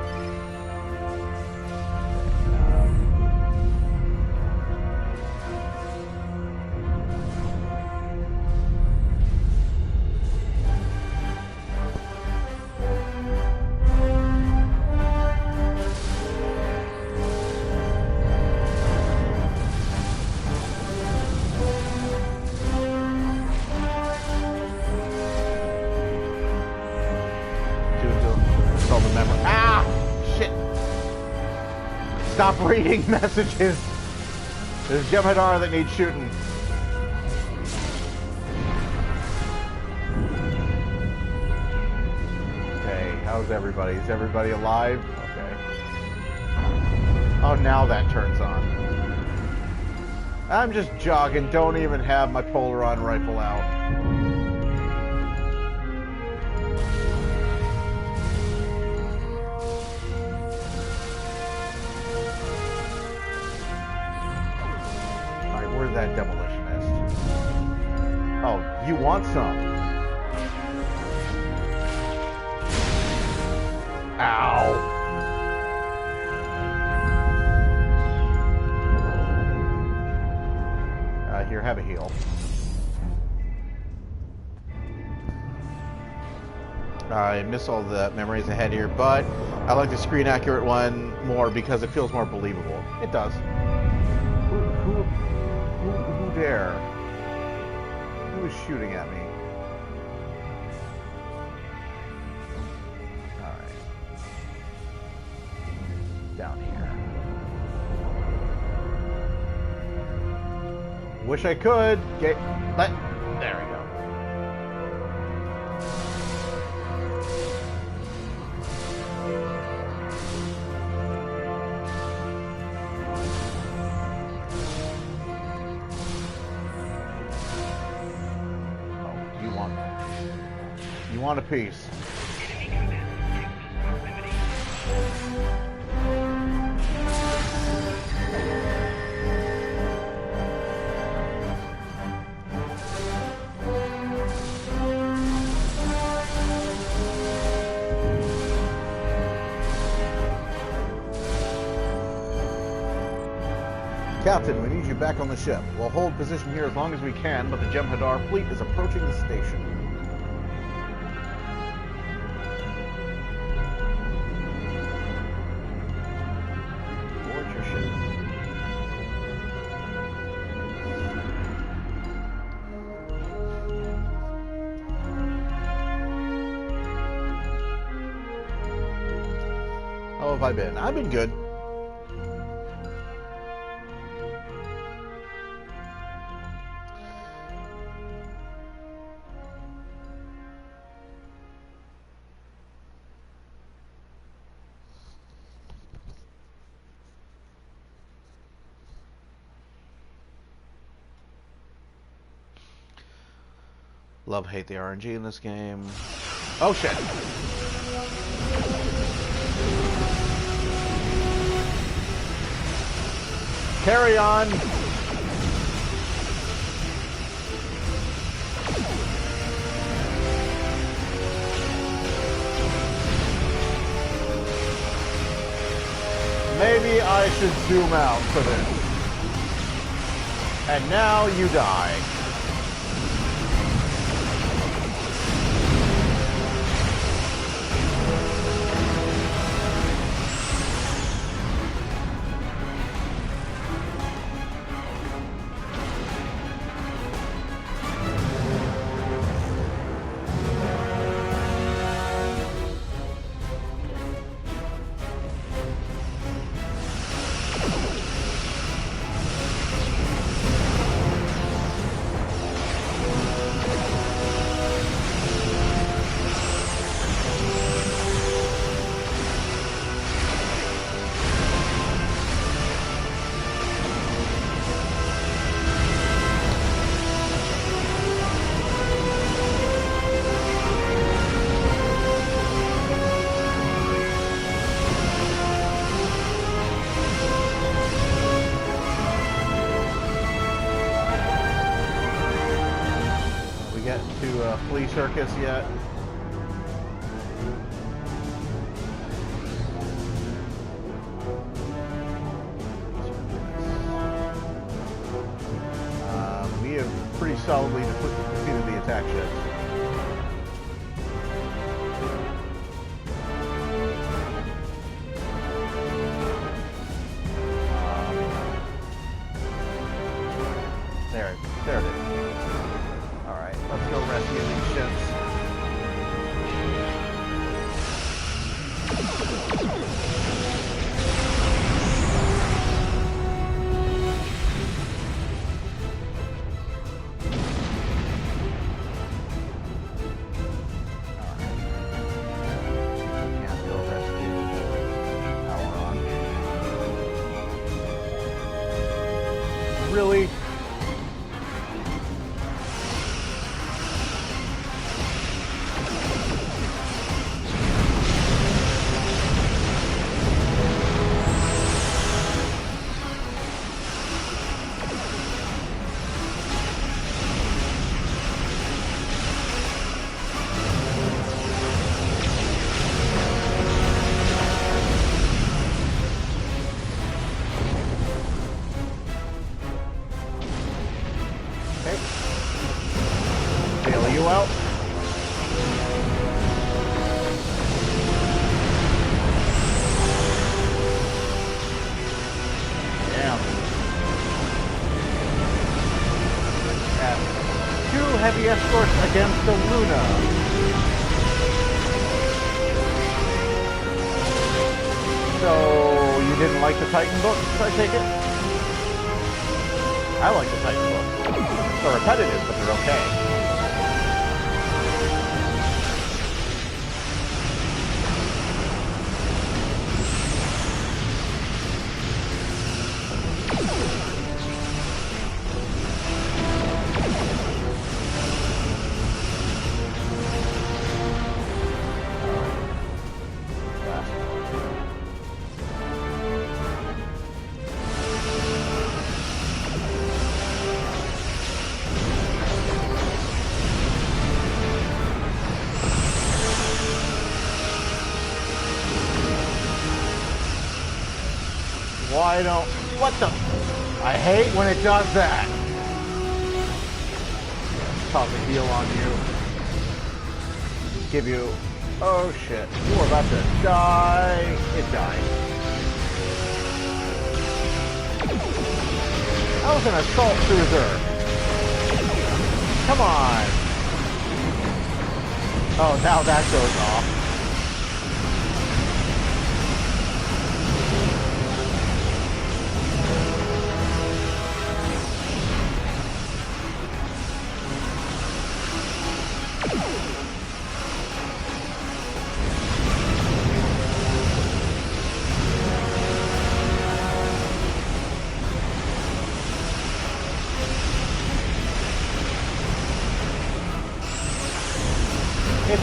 Stop reading messages. There's Jem'Hadar that needs shooting. Okay, how's everybody? Is everybody alive? Okay. Oh, now that turns on. I'm just jogging. Don't even have my Polaron rifle out. That demolitionist. Oh, you want some? Ow. Here, have a heal. I miss all the memories ahead here, but I like the screen accurate one more because it feels more believable. It does. Who dare? Who is shooting at me? Alright. Down here. Wish I could get... There we go. Want a piece. Captain, we need you back on the ship. We'll hold position here as long as we can, but the Jem'Hadar fleet is approaching the station. have I been? I've been good. Love, hate the RNG in this game. Oh shit. Carry on. Maybe I should zoom out for this. And now you die. Flea Circus yet. We have pretty solidly defeated the attack ships. There it is. Alright, let's go rescue these ships. Really? Bail you out. Damn. Yeah. 2 heavy escorts against the Luna. So, you didn't like the Titan books, I take it? I like the Titan books. They're repetitive, but they're okay. Why don't... What the... I hate when it does that. Pop a heal on you. Give you... Oh shit. You are about to die. It died. That was an assault cruiser. Come on. Oh, now that goes off.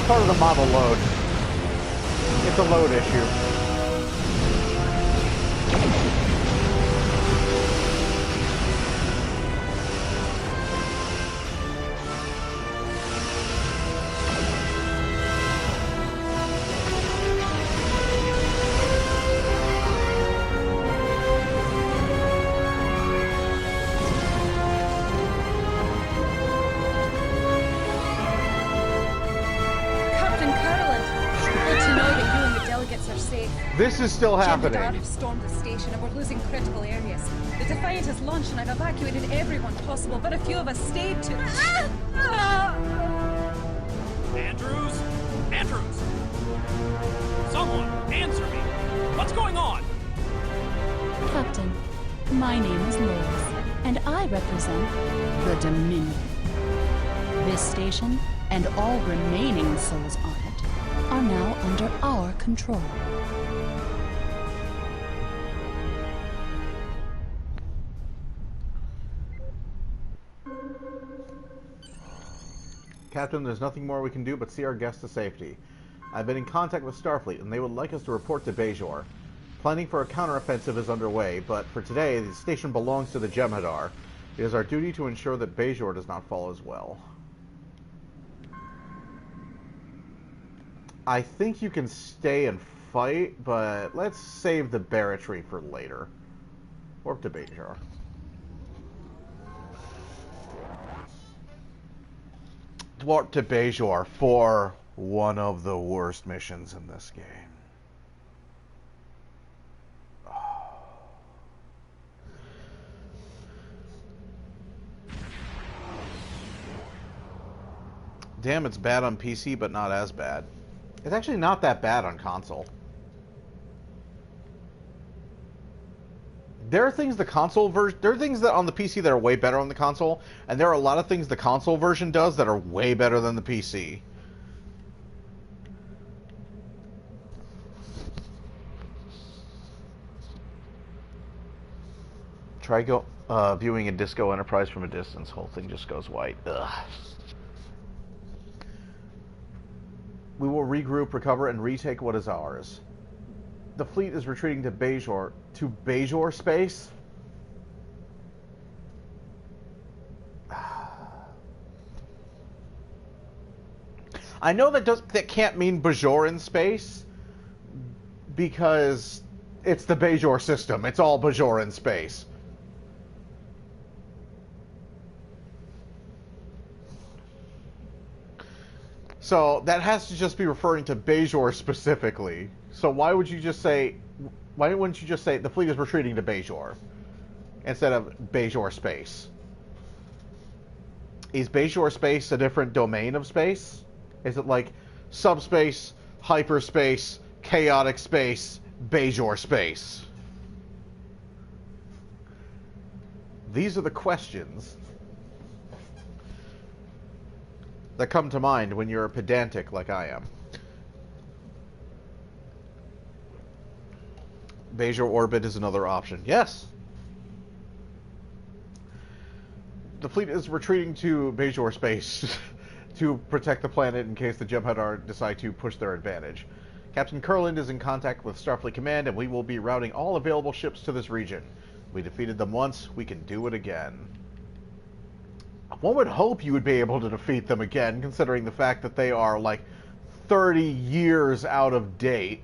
part of the model load. It's a load issue. This is still happening. Jem'Hadar have stormed the station and we're losing critical areas. The Defiant has launched and I've evacuated everyone possible, but a few of us stayed to... Andrews? Andrews! Someone, answer me! What's going on? Captain, my name is Lois, and I represent the Dominion. This station, and all remaining souls on it, are now under our control. Captain, there's nothing more we can do but see our guests to safety. I've been in contact with Starfleet, and they would like us to report to Bajor. Planning for a counteroffensive is underway, but for today, the station belongs to the Jem'Hadar. It is our duty to ensure that Bajor does not fall as well. I think you can stay and fight, but let's save the barratry for later. Warp to Bajor. Warp to Bajor for one of the worst missions in this game. Damn, it's bad on PC, but not as bad. It's actually not that bad on console. There are things the console version... There are things that on the PC that are way better on the console, and there are a lot of things the console version does that are way better than the PC. Try viewing a Disco Enterprise from a distance. Whole thing just goes white. Ugh. We will regroup, recover, and retake what is ours. The fleet is retreating to Bajor. To Bajor space? I know that can't mean Bajoran space, because it's the Bajor system. It's all Bajoran space. So that has to just be referring to Bajor specifically. So why wouldn't you just say the fleet is retreating to Bajor instead of Bajor space? Is Bajor space a different domain of space? Is it like subspace, hyperspace, chaotic space, Bajor space? These are the questions that come to mind when you're pedantic like I am. Bajor orbit is another option. Yes. The fleet is retreating to Bajor space to protect the planet in case the Jem'Hadar decide to push their advantage. Captain Kurland is in contact with Starfleet Command, and we will be routing all available ships to this region. We defeated them once, we can do it again. One would hope you would be able to defeat them again, considering the fact that they are like 30 years out of date.